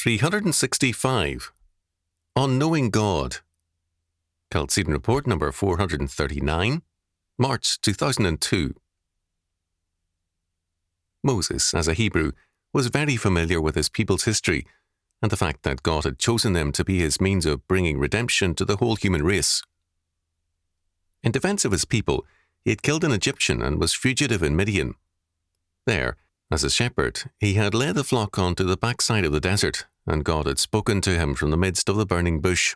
365. On Knowing God. Chalcedon Report number 439, March 2002. Moses, as a Hebrew, was very familiar with his people's history and the fact that God had chosen them to be his means of bringing redemption to the whole human race. In defense of his people, he had killed an Egyptian and was fugitive in Midian. There, as a shepherd, he had led the flock onto the backside of the desert, and God had spoken to him from the midst of the burning bush.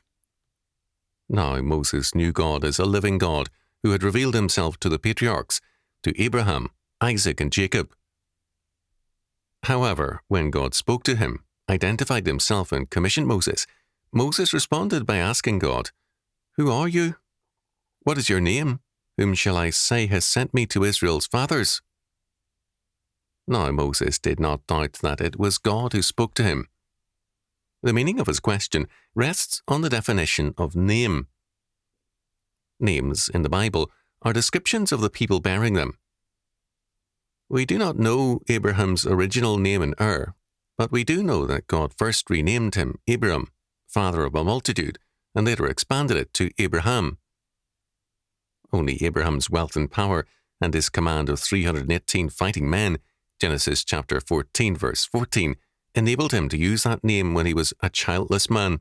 Now Moses knew God as a living God who had revealed himself to the patriarchs, to Abraham, Isaac, and Jacob. However, when God spoke to him, identified himself, and commissioned Moses, Moses responded by asking God, "Who are you? What is your name? Whom shall I say has sent me to Israel's fathers?" Now Moses did not doubt that it was God who spoke to him. The meaning of his question rests on the definition of name. Names in the Bible are descriptions of the people bearing them. We do not know Abraham's original name in Ur, but we do know that God first renamed him Abram, father of a multitude, and later expanded it to Abraham. Only Abraham's wealth and power and his command of 318 fighting men, Genesis chapter 14 verse 14, enabled him to use that name when he was a childless man.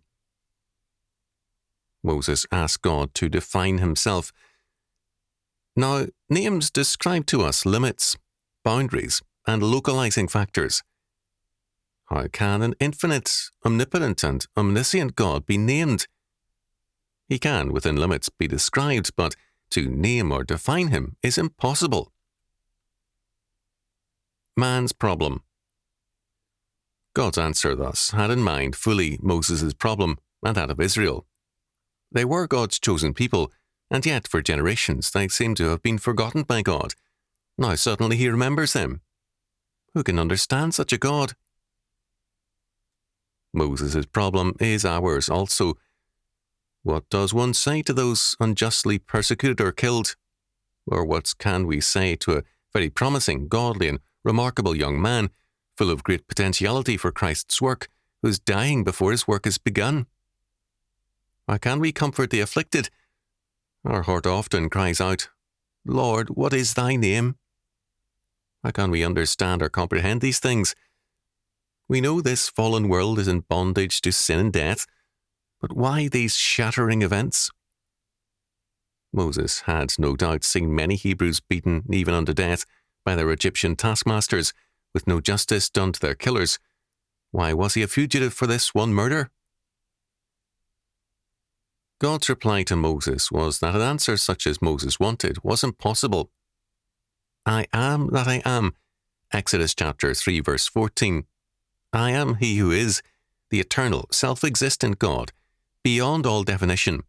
Moses asked God to define himself. Now, names describe to us limits, boundaries, and localizing factors. How can an infinite, omnipotent, and omniscient God be named? He can, within limits, be described, but to name or define him is impossible. Man's problem. God's answer thus had in mind fully Moses' problem and that of Israel. They were God's chosen people, and yet for generations they seem to have been forgotten by God. Now suddenly he remembers them. Who can understand such a God? Moses' problem is ours also. What does one say to those unjustly persecuted or killed? Or what can we say to a very promising, godly, and remarkable young man, full of great potentiality for Christ's work, who is dying before his work is begun? How can we comfort the afflicted? Our heart often cries out, "Lord, what is thy name?" How can we understand or comprehend these things? We know this fallen world is in bondage to sin and death, but why these shattering events? Moses had no doubt seen many Hebrews beaten even unto death by their Egyptian taskmasters, with no justice done to their killers. Why was he a fugitive for this one murder? God's reply to Moses was that an answer such as Moses wanted was impossible. I am that I am, Exodus chapter 3 verse 14. I am he who is, the eternal, self-existent God, beyond all definition.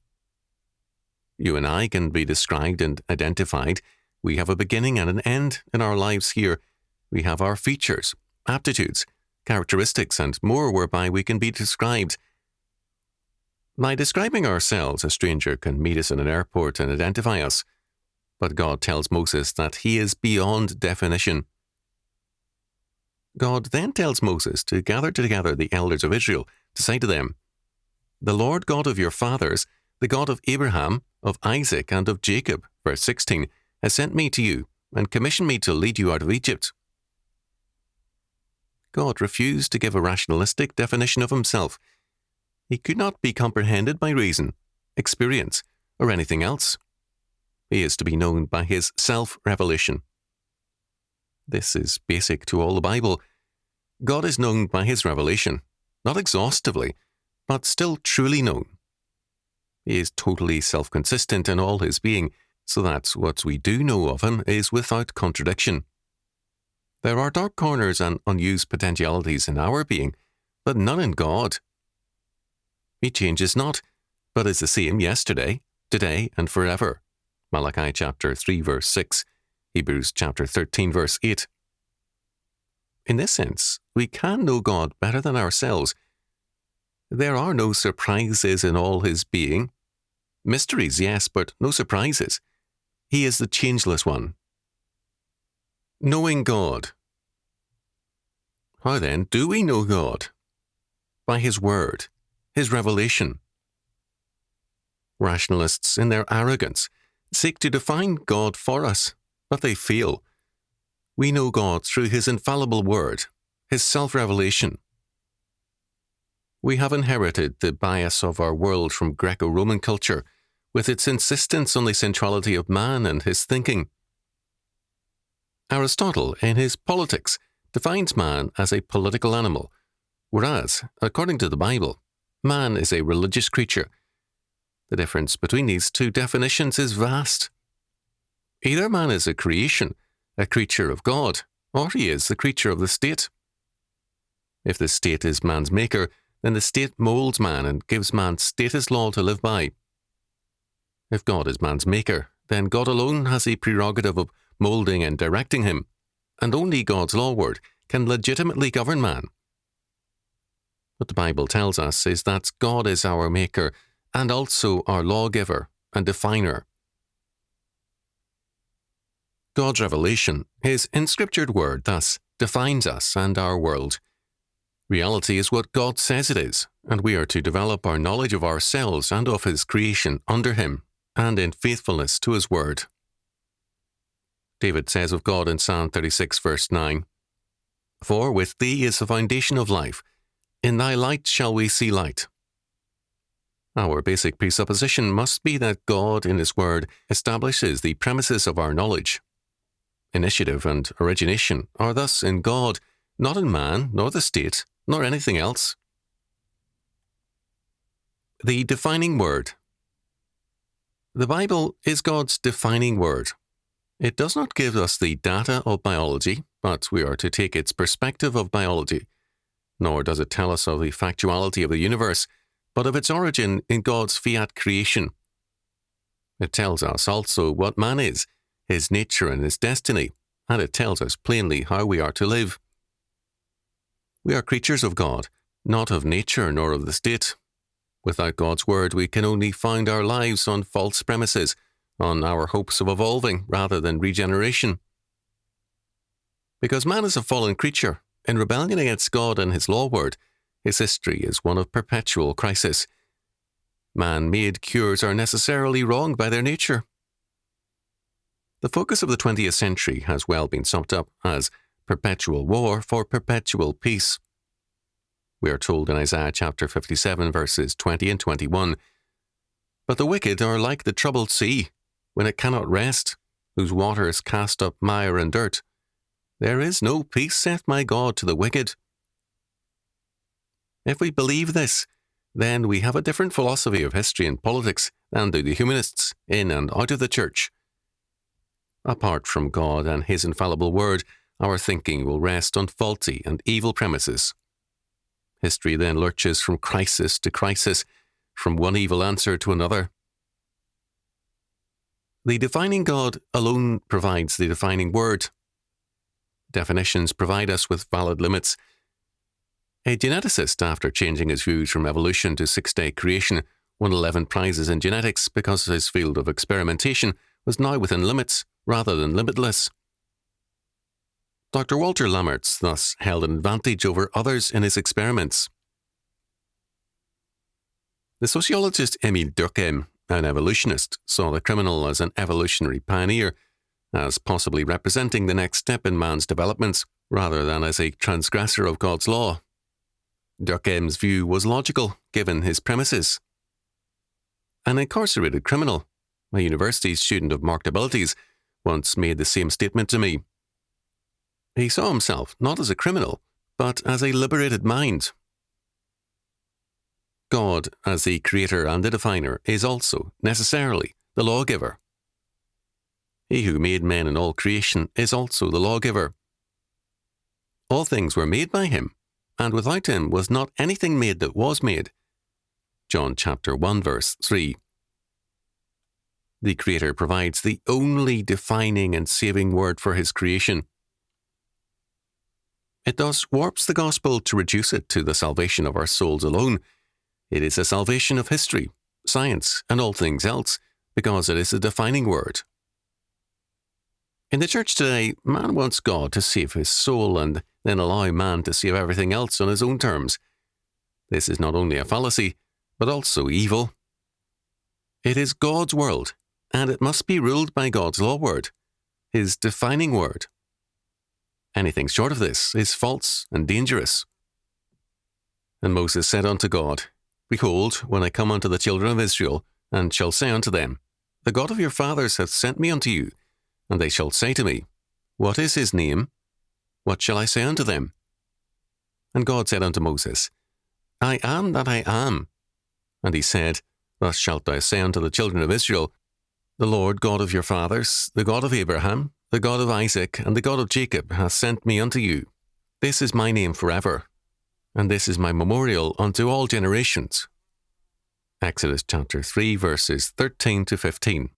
You and I can be described and identified. We have a beginning and an end in our lives here. We have our features, aptitudes, characteristics, and more whereby we can be described. By describing ourselves, a stranger can meet us in an airport and identify us. But God tells Moses that he is beyond definition. God then tells Moses to gather together the elders of Israel to say to them, "The Lord God of your fathers, the God of Abraham, of Isaac, and of Jacob," verse 16, "has sent me to you and commissioned me to lead you out of Egypt." God refused to give a rationalistic definition of himself. He could not be comprehended by reason, experience, or anything else. He is to be known by his self-revelation. This is basic to all the Bible. God is known by his revelation, not exhaustively, but still truly known. He is totally self-consistent in all his being, so that what we do know of him is without contradiction. There are dark corners and unused potentialities in our being, but none in God. He changes not, but is the same yesterday, today, and forever. Malachi chapter 3 verse 6, Hebrews chapter 13 verse 8. In this sense, we can know God better than ourselves. There are no surprises in all his being. Mysteries, yes, but no surprises. He is the changeless one. Knowing God. How then do we know God? by his word, his revelation. Rationalists, in their arrogance, seek to define God for us, but they fail. We know God through his infallible word, his self-revelation. We have inherited the bias of our world from Greco-Roman culture, with its insistence on the centrality of man and his thinking. Aristotle, in his Politics, defines man as a political animal, whereas, according to the Bible, man is a religious creature. The difference between these two definitions is vast. Either man is a creation, a creature of God, or he is the creature of the state. If the state is man's maker, then the state molds man and gives man status law to live by. If God is man's maker, then God alone has the prerogative of molding and directing him, and only God's law word can legitimately govern man. What the Bible tells us is that God is our maker and also our lawgiver and definer. God's revelation, his inscriptured word, thus defines us and our world. Reality is what God says it is, and we are to develop our knowledge of ourselves and of his creation under him, and in faithfulness to his word. David says of God in Psalm 36, verse 9, "For with thee is the foundation of life. In thy light shall we see light." Our basic presupposition must be that God, in his word, establishes the premises of our knowledge. Initiative and origination are thus in God, not in man, nor the state, nor anything else. The defining word. The Bible is God's defining word. It does not give us the data of biology, but we are to take its perspective of biology. Nor does it tell us of the factuality of the universe, but of its origin in God's fiat creation. It tells us also what man is, his nature and his destiny, and it tells us plainly how we are to live. We are creatures of God, not of nature nor of the state. Without God's word, we can only found our lives on false premises, on our hopes of evolving rather than regeneration. Because man is a fallen creature, in rebellion against God and his law word, his history is one of perpetual crisis. Man-made cures are necessarily wrong by their nature. The focus of the 20th century has well been summed up as perpetual war for perpetual peace. We are told in Isaiah chapter 57, verses 20 and 21, "But the wicked are like the troubled sea, when it cannot rest, whose waters cast up mire and dirt. There is no peace, saith my God, to the wicked." If we believe this, then we have a different philosophy of history and politics than do the humanists in and out of the church. Apart from God and his infallible word, our thinking will rest on faulty and evil premises. History then lurches from crisis to crisis, from one evil answer to another. The defining God alone provides the defining word. Definitions provide us with valid limits. A geneticist, after changing his views from evolution to six-day creation, won 11 prizes in genetics because his field of experimentation was now within limits rather than limitless. Dr. Walter Lammerts thus held an advantage over others in his experiments. The sociologist Émile Durkheim, an evolutionist, saw the criminal as an evolutionary pioneer, as possibly representing the next step in man's developments, rather than as a transgressor of God's law. Durkheim's view was logical, given his premises. An incarcerated criminal, a university student of marked abilities, once made the same statement to me. He saw himself not as a criminal, but as a liberated mind. God, as the creator and the definer, is also, necessarily, the lawgiver. He who made men and all creation is also the lawgiver. All things were made by him, and without him was not anything made that was made. John chapter 1, verse 3. The Creator provides the only defining and saving word for his creation. It thus warps the gospel to reduce it to the salvation of our souls alone. It is a salvation of history, science, and all things else, because it is a defining word. In the church today, man wants God to save his soul and then allow man to save everything else on his own terms. This is not only a fallacy, but also evil. It is God's world, and it must be ruled by God's law word, His defining word. Anything short of this is false and dangerous. And Moses said unto God, Behold, when I come unto the children of Israel, and shall say unto them, The God of your fathers hath sent me unto you, and they shall say to me, What is his name? What shall I say unto them? And God said unto Moses, I am that I am. And he said, Thus shalt thou say unto the children of Israel, The Lord God of your fathers, the God of Abraham, the God of Isaac, and the God of Jacob hath sent me unto you. This is my name forever, and this is my memorial unto all generations. Exodus chapter 3, verses 13 to 15.